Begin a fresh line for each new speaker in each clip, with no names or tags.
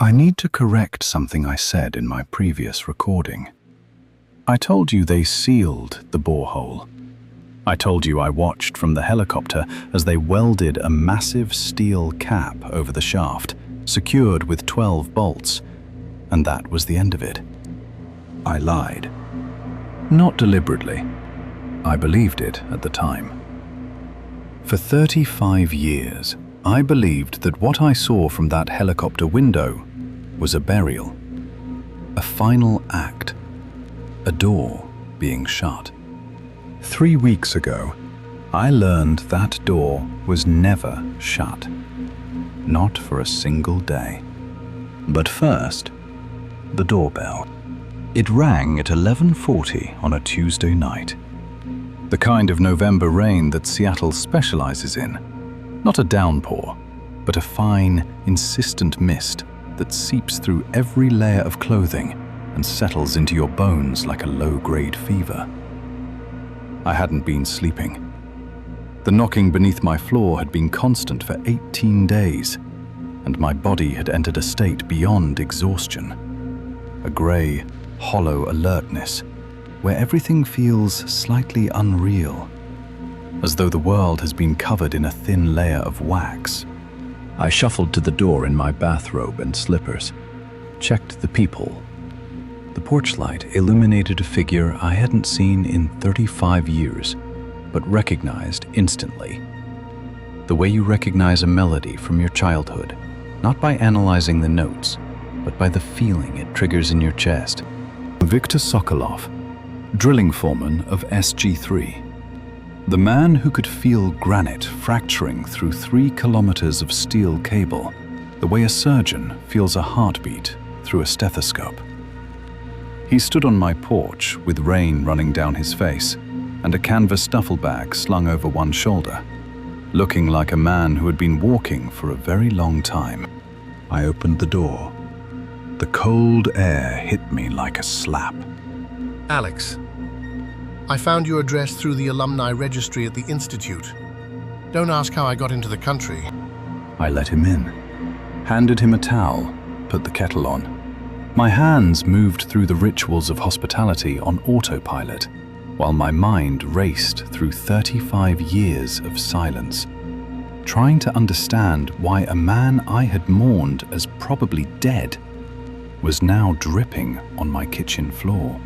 I need to correct something I said in my previous recording. I told you they sealed the borehole. I told you I watched from the helicopter as they welded a massive steel cap over the shaft, secured with 12 bolts, and that was the end of it. I lied. Not deliberately. I believed it at the time. For 35 years, I believed that what I saw from that helicopter window was a burial, a final act, a door being shut. 3 weeks ago, I learned that door was never shut, not for a single day. But first, the doorbell. It rang at 11:40 on a Tuesday night. The kind of November rain that Seattle specializes in. Not a downpour, but a fine, insistent mist that seeps through every layer of clothing and settles into your bones like a low-grade fever. I hadn't been sleeping. The knocking beneath my floor had been constant for 18 days, and my body had entered a state beyond exhaustion. A grey, hollow alertness, where everything feels slightly unreal, as though the world has been covered in a thin layer of wax. I shuffled to the door in my bathrobe and slippers, checked the peephole. The porch light illuminated a figure I hadn't seen in 35 years, but recognized instantly. The way you recognize a melody from your childhood, not by analyzing the notes, but by the feeling it triggers in your chest. Viktor Sokolov, drilling foreman of SG3. The man who could feel granite fracturing through 3 kilometers of steel cable, the way a surgeon feels a heartbeat through a stethoscope. He stood on my porch with rain running down his face and a canvas duffel bag slung over one shoulder, looking like a man who had been walking for a very long time. I opened the door. The cold air hit me like a slap.
Alex, I found your address through the alumni registry at the Institute. Don't ask how I got into the country.
I let him in, handed him a towel, put the kettle on. My hands moved through the rituals of hospitality on autopilot, while my mind raced through 35 years of silence, trying to understand why a man I had mourned as probably dead was now dripping on my kitchen floor.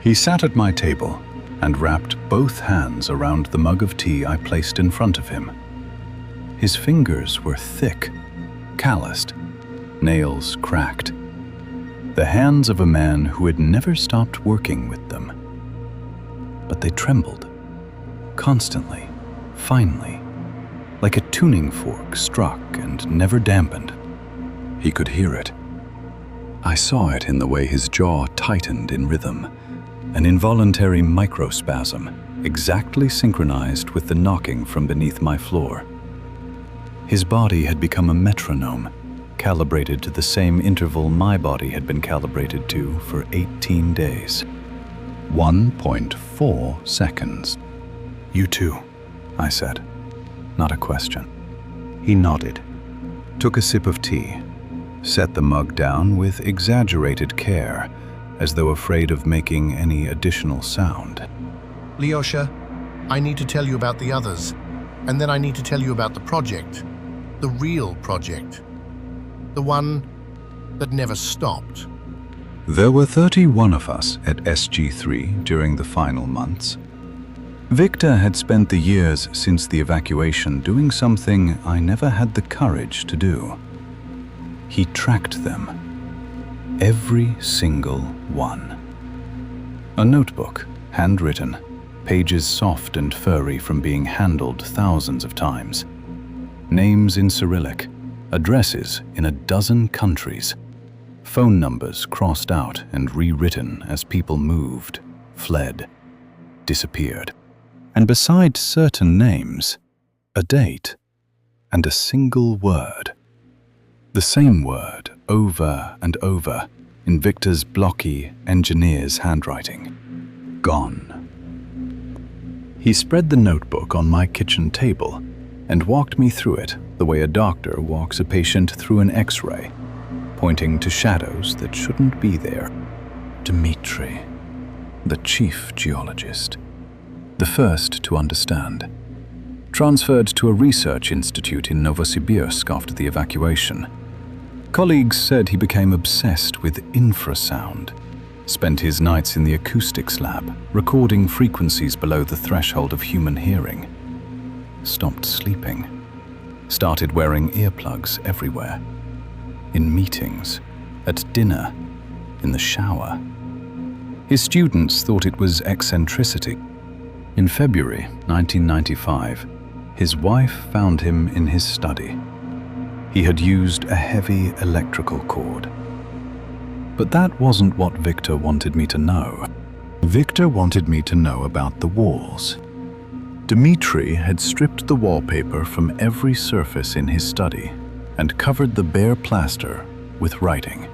He sat at my table and wrapped both hands around the mug of tea I placed in front of him. His fingers were thick, calloused, nails cracked. The hands of a man who had never stopped working with them. But they trembled, constantly, finely, like a tuning fork struck and never dampened. He could hear it. I saw it in the way his jaw tightened in rhythm, an involuntary microspasm, exactly synchronized with the knocking from beneath my floor. His body had become a metronome, calibrated to the same interval my body had been calibrated to for 18 days. 1.4 seconds. You too, I said, not a question. He nodded, took a sip of tea, set the mug down with exaggerated care, as though afraid of making any additional sound.
Lyosha, I need to tell you about the others, and then I need to tell you about the project. The real project. The one that never stopped.
There were 31 of us at SG3 during the final months. Viktor had spent the years since the evacuation doing something I never had the courage to do. He tracked them. Every single one. A notebook, handwritten, pages soft and furry from being handled thousands of times. Names in Cyrillic, addresses in a dozen countries, phone numbers crossed out and rewritten as people moved, fled, disappeared. And beside certain names, a date and a single word. The same word over and over in Viktor's blocky engineer's handwriting. Gone. He spread the notebook on my kitchen table and walked me through it the way a doctor walks a patient through an X-ray, pointing to shadows that shouldn't be there. Dmitri, the chief geologist, the first to understand, transferred to a research institute in Novosibirsk after the evacuation. Colleagues said he became obsessed with infrasound, spent his nights in the acoustics lab, recording frequencies below the threshold of human hearing. Stopped sleeping. Started wearing earplugs everywhere. In meetings, at dinner, in the shower. His students thought it was eccentricity. In February 1995, his wife found him in his study. He had used a heavy electrical cord. But that wasn't what Victor wanted me to know. Victor wanted me to know about the walls. Dmitri had stripped the wallpaper from every surface in his study and covered the bare plaster with writing.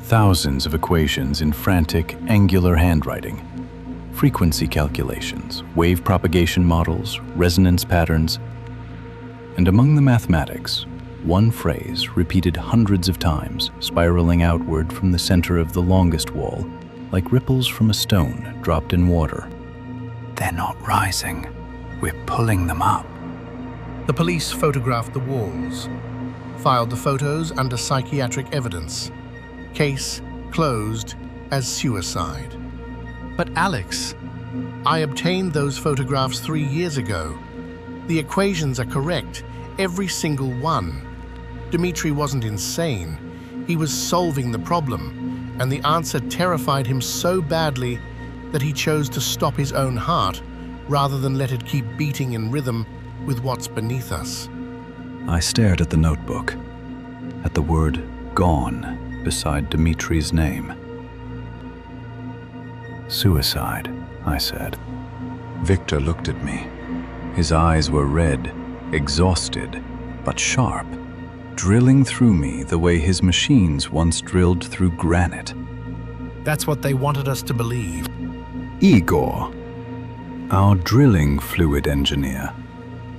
Thousands of equations in frantic, angular handwriting. Frequency calculations, wave propagation models, resonance patterns. And among the mathematics, one phrase repeated hundreds of times, spiraling outward from the center of the longest wall, like ripples from a stone dropped in water. They're not rising. We're pulling them up.
The police photographed the walls, filed the photos under psychiatric evidence. Case closed as suicide. But Alex, I obtained those photographs 3 years ago. The equations are correct, every single one. Dmitri wasn't insane. He was solving the problem, and the answer terrified him so badly that he chose to stop his own heart rather than let it keep beating in rhythm with what's beneath us.
I stared at the notebook, at the word "gone" beside Dmitri's name. Suicide, I said. Victor looked at me. His eyes were red, exhausted, but sharp, drilling through me the way his machines once drilled through granite.
That's what they wanted us to believe.
Igor, our drilling fluid engineer,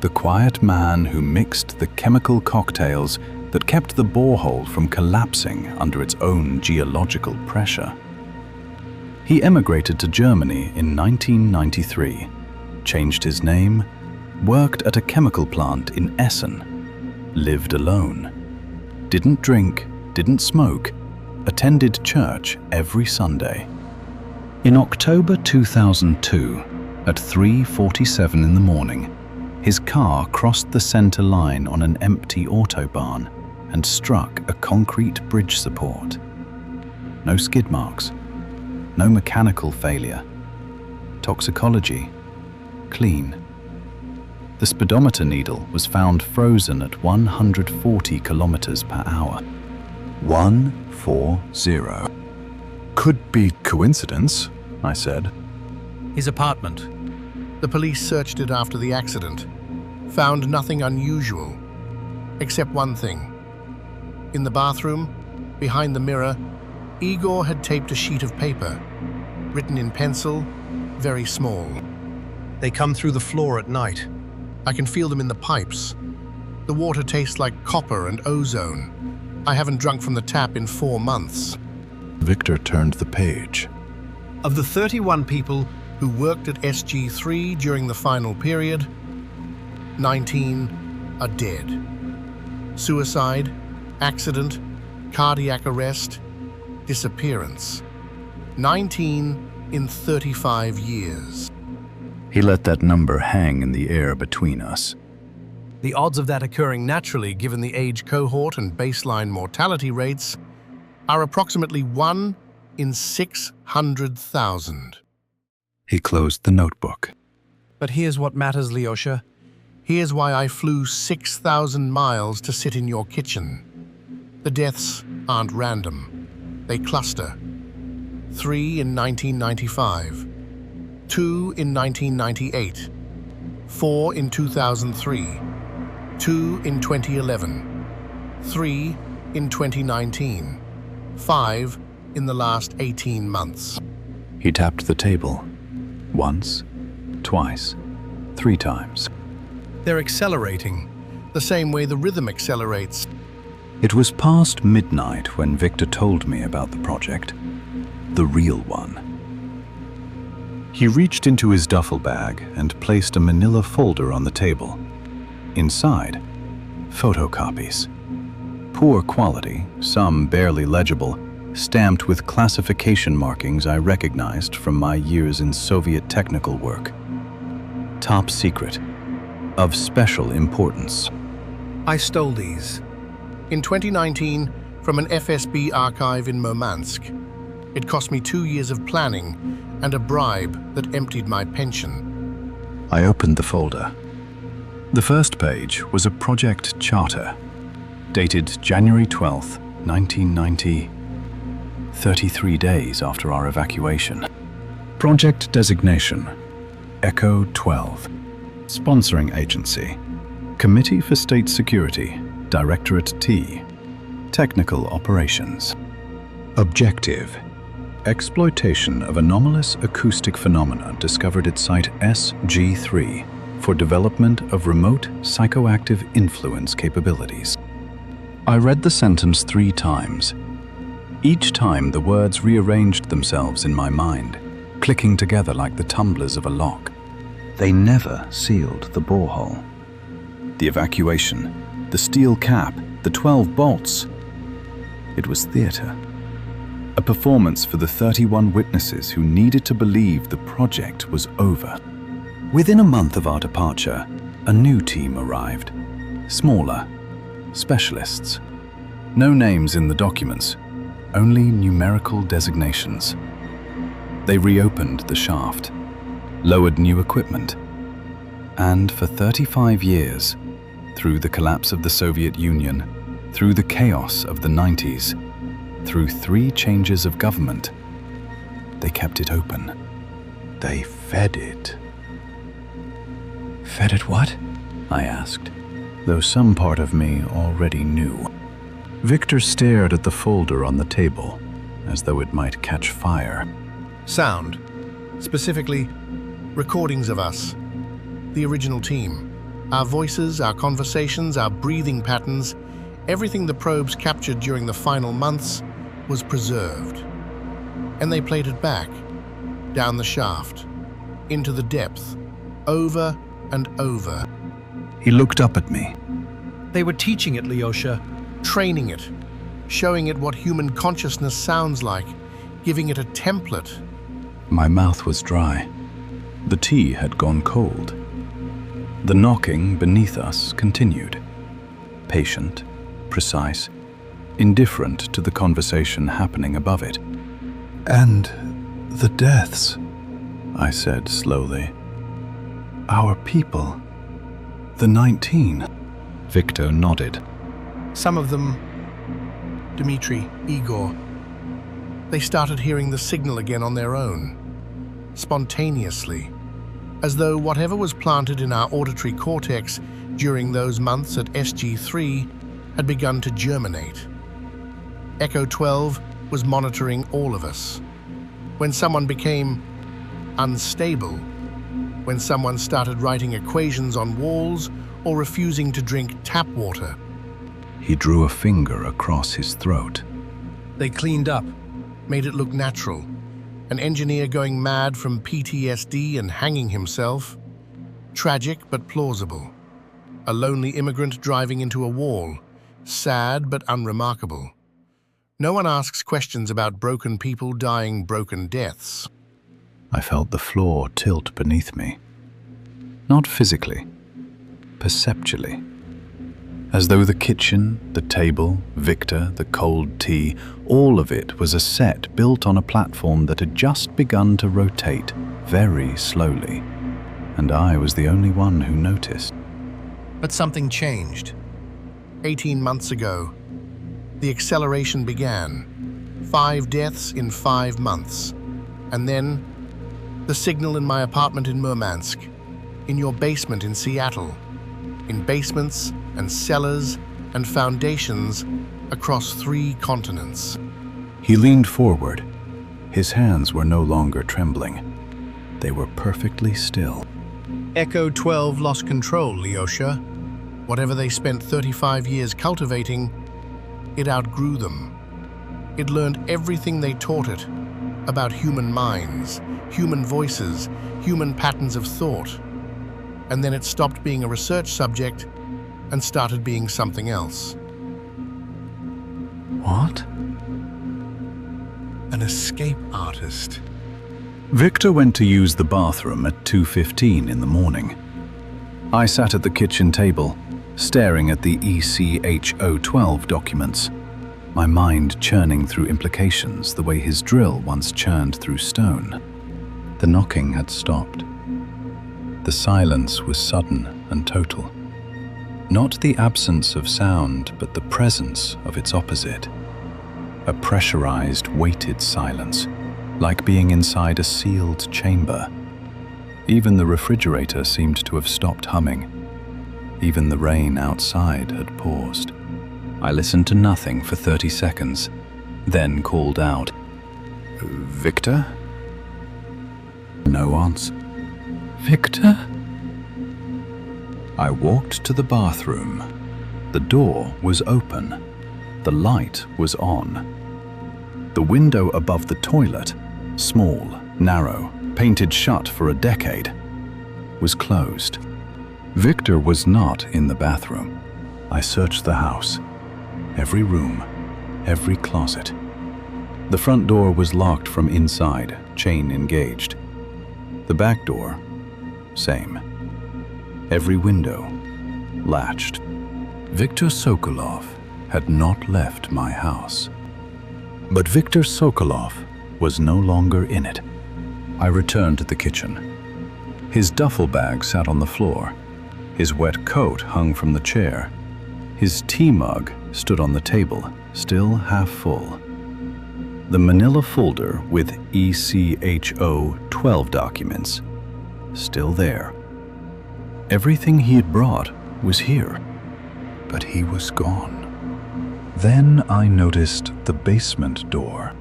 the quiet man who mixed the chemical cocktails that kept the borehole from collapsing under its own geological pressure. He emigrated to Germany in 1993, changed his name, worked at a chemical plant in Essen, lived alone, didn't drink, didn't smoke, attended church every Sunday. In October 2002, at 3:47 in the morning, his car crossed the center line on an empty autobahn and struck a concrete bridge support. No skid marks, no mechanical failure. Toxicology, clean. The speedometer needle was found frozen at 140 kilometers per hour. 140. Could be coincidence, I said.
His apartment. The police searched it after the accident, found nothing unusual, except one thing. In the bathroom, behind the mirror, Igor had taped a sheet of paper, written in pencil, very small. They come through the floor at night. I can feel them in the pipes. The water tastes like copper and ozone. I haven't drunk from the tap in 4 months.
Victor turned the page.
Of the 31 people who worked at SG3 during the final period, 19 are dead. Suicide, accident, cardiac arrest, disappearance. 19 in 35 years.
He let that number hang in the air between us.
The odds of that occurring naturally, given the age cohort and baseline mortality rates, are approximately 1 in 600,000.
He closed the notebook.
But here's what matters, Lyosha. Here's why I flew 6,000 miles to sit in your kitchen. The deaths aren't random. They cluster. 3 in 1995, 2 in 1998, 4 in 2003, 2 in 2011, 3 in 2019, 5 in the last 18 months.
He tapped the table. Once, twice, 3 times.
They're accelerating, the same way the rhythm accelerates.
It was past midnight when Victor told me about the project, the real one. He reached into his duffel bag and placed a manila folder on the table. Inside, photocopies. Poor quality, some barely legible, stamped with classification markings I recognized from my years in Soviet technical work. Top secret, of special importance.
I stole these. In 2019, from an FSB archive in Murmansk. It cost me 2 years of planning and a bribe that emptied my pension.
I opened the folder. The first page was a project charter, dated January 12th, 1990, 33 days after our evacuation. Project designation, Echo 12. Sponsoring agency, Committee for State Security, Directorate T. Technical operations. Objective, exploitation of anomalous acoustic phenomena discovered at Site SG3 for development of remote psychoactive influence capabilities. I read the sentence 3 times. Each time the words rearranged themselves in my mind, clicking together like the tumblers of a lock. They never sealed the borehole. The evacuation, the steel cap, the 12 bolts. It was theater. A performance for the 31 witnesses who needed to believe the project was over. Within a month of our departure, a new team arrived. Smaller, specialists. No names in the documents, only numerical designations. They reopened the shaft, lowered new equipment, and for 35 years, through the collapse of the Soviet Union, through the chaos of the 90s, through 3 changes of government, they kept it open. They fed it. Fed it what? I asked, though some part of me already knew. Victor stared at the folder on the table, as though it might catch fire.
Sound, specifically recordings of us, the original team. Our voices, our conversations, our breathing patterns, everything the probes captured during the final months was preserved. And they played it back, down the shaft, into the depth, over and over.
He looked up at me.
They were teaching it, Lyosha.
Training it, showing it what human consciousness sounds like, giving it a template.
My mouth was dry. The tea had gone cold. The knocking beneath us continued. Patient, precise, indifferent to the conversation happening above it. And the deaths, I said slowly. Our people, the 19. Victor nodded.
Some of them, Dmitri, Igor, they started hearing the signal again on their own, spontaneously, as though whatever was planted in our auditory cortex during those months at SG3 had begun to germinate. Echo 12 was monitoring all of us. When someone became unstable, when someone started writing equations on walls or refusing to drink tap water.
He drew a finger across his throat.
They cleaned up.
Made it look natural. An engineer going mad from PTSD and hanging himself. Tragic but plausible. A lonely immigrant driving into a wall. Sad but unremarkable. No one asks questions about broken people dying broken deaths.
I felt the floor tilt beneath me. Not physically, perceptually. As though the kitchen, the table, Victor, the cold tea, all of it was a set built on a platform that had just begun to rotate very slowly. And I was the only one who noticed.
But something changed.
18 months ago, the acceleration began. 5 deaths in 5 months. And then, the signal in my apartment in Murmansk, in your basement in Seattle, in basements and cellars and foundations across 3 continents.
He leaned forward. His hands were no longer trembling. They were perfectly still.
Echo 12 lost control, Lyosha. Whatever they spent 35 years cultivating It outgrew them. It learned everything they taught it about human minds, human voices, human patterns of thought. And then it stopped being a research subject and started being something else.
What?
An escape artist.
Victor went to use the bathroom at 2:15 in the morning. I sat at the kitchen table, staring at the ECHO-12 documents, my mind churning through implications the way his drill once churned through stone. The knocking had stopped. The silence was sudden and total. Not the absence of sound, but the presence of its opposite. A pressurized, weighted silence, like being inside a sealed chamber. Even the refrigerator seemed to have stopped humming. Even the rain outside had paused. I listened to nothing for 30 seconds, then called out, "Victor?" No answer. "Victor?" I walked to the bathroom. The door was open. The light was on. The window above the toilet, small, narrow, painted shut for a decade, was closed. Victor was not in the bathroom. I searched the house. Every room, every closet. The front door was locked from inside, chain engaged. The back door, same. Every window, latched. Viktor Sokolov had not left my house. But Viktor Sokolov was no longer in it. I returned to the kitchen. His duffel bag sat on the floor. His wet coat hung from the chair. His tea mug stood on the table, still half full. The manila folder with ECHO-12 documents, still there. Everything he had brought was here, but he was gone. Then I noticed the basement door.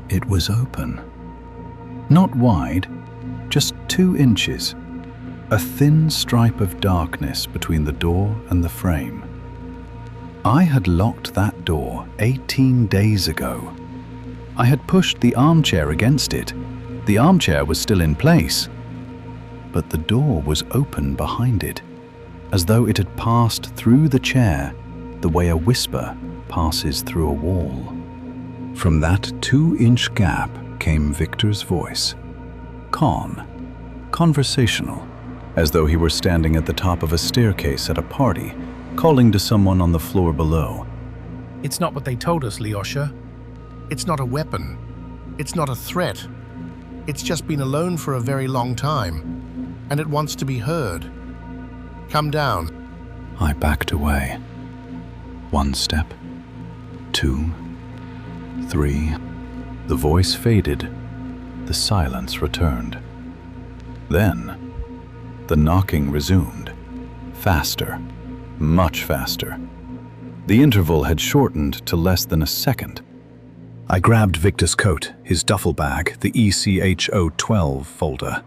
It was open. Not wide, just 2 inches. A thin stripe of darkness between the door and the frame. I had locked that door 18 days ago. I had pushed the armchair against it. The armchair was still in place. But the door was open behind it, as though it had passed through the chair the way a whisper passes through a wall. From that 2-inch gap came Victor's voice. Calm, conversational, as though he were standing at the top of a staircase at a party, calling to someone on the floor below.
It's not what they told us, Lyosha.
It's not a weapon. It's not a threat. It's just been alone for a very long time, and it wants to be heard. Come down.
I backed away. 1 step, 2, 3. The voice faded. The silence returned. Then, the knocking resumed. Faster, much faster. The interval had shortened to less than a second. I grabbed Victor's coat, his duffel bag, the ECHO-12 folder.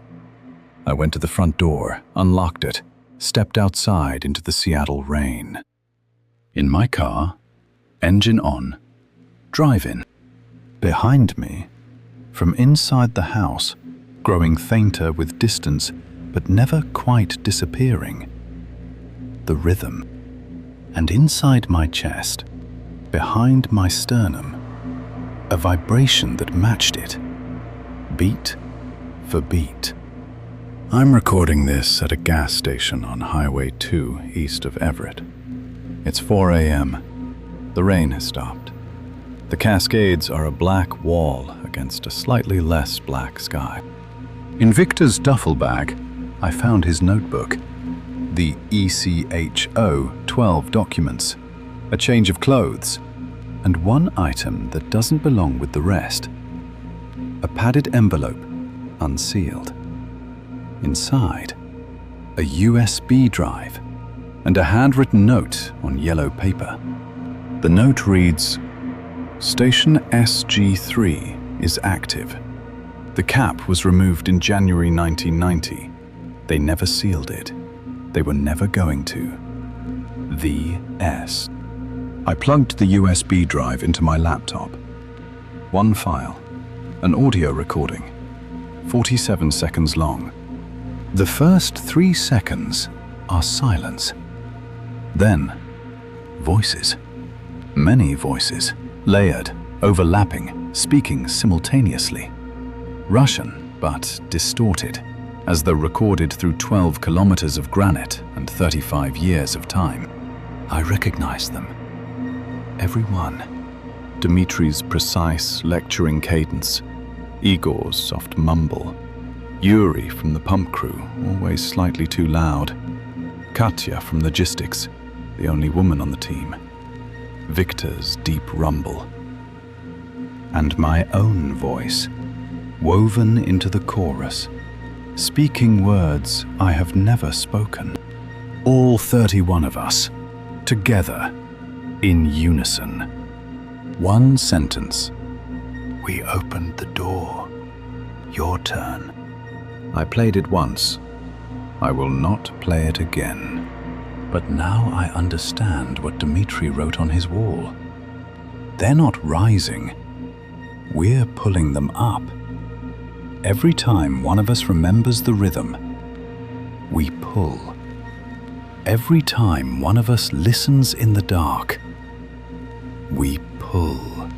I went to the front door, unlocked it, stepped outside into the Seattle rain. In my car, engine on, drive-in. Behind me, from inside the house, growing fainter with distance, but never quite disappearing, the rhythm. And inside my chest, behind my sternum, a vibration that matched it, beat for beat. I'm recording this at a gas station on Highway 2 east of Everett. It's 4 a.m. The rain has stopped. The Cascades are a black wall against a slightly less black sky. In Victor's duffel bag, I found his notebook, the ECHO-12 documents, a change of clothes, and one item that doesn't belong with the rest. A padded envelope, unsealed. Inside, a USB drive and a handwritten note on yellow paper. The note reads, "Station SG3 is active. The cap was removed in January 1990. They never sealed it. They were never going to. The S." I plugged the USB drive into my laptop. One file, an audio recording, 47 seconds long. The first 3 seconds are silence. Then, voices. Many voices, layered, overlapping, speaking simultaneously. Russian, but distorted, as though recorded through 12 kilometers of granite and 35 years of time. I recognized them. Every one. Dmitri's precise lecturing cadence, Igor's soft mumble, Yuri from the pump crew, always slightly too loud, Katya from logistics, the only woman on the team, Victor's deep rumble, and my own voice, woven into the chorus, speaking words I have never spoken. All 31 of us, together, in unison. One sentence. We opened the door. Your turn. I played it once. I will not play it again. But now I understand what Dmitri wrote on his wall. They're not rising. We're pulling them up. Every time one of us remembers the rhythm, we pull. Every time one of us listens in the dark, we pull.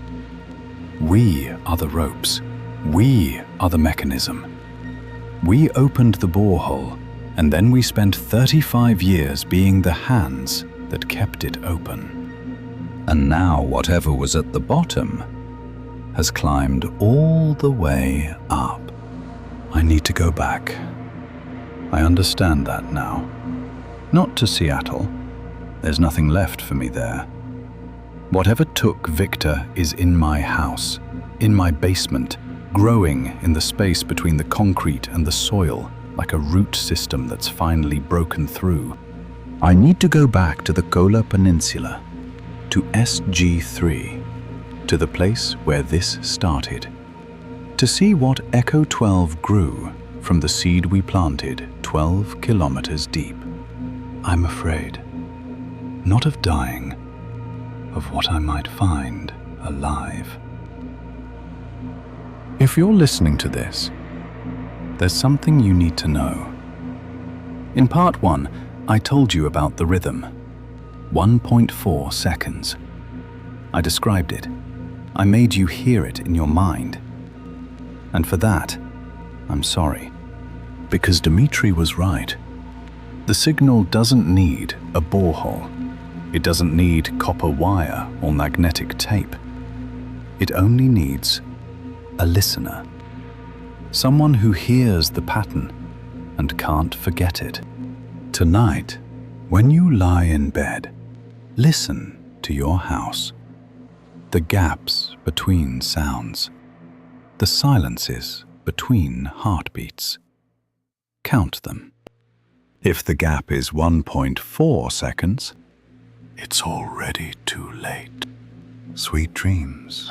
We are the ropes. We are the mechanism. We opened the borehole, and then we spent 35 years being the hands that kept it open. And now whatever was at the bottom has climbed all the way up. I need to go back. I understand that now. Not to Seattle. There's nothing left for me there. Whatever took Victor is in my house, in my basement, growing in the space between the concrete and the soil, like a root system that's finally broken through. I need to go back to the Kola Peninsula, to SG3, to the place where this started, to see what Echo 12 grew from the seed we planted 12 kilometers deep. I'm afraid, not of dying, of what I might find alive. If you're listening to this, there's something you need to know. In part 1, I told you about the rhythm, 1.4 seconds. I described it. I made you hear it in your mind. And for that, I'm sorry. Because Dmitri was right. The signal doesn't need a borehole. It doesn't need copper wire or magnetic tape. It only needs a listener. Someone who hears the pattern and can't forget it. Tonight, when you lie in bed, listen to your house. The gaps between sounds. The silences between heartbeats. Count them. If the gap is 1.4 seconds, it's already too late. Sweet dreams.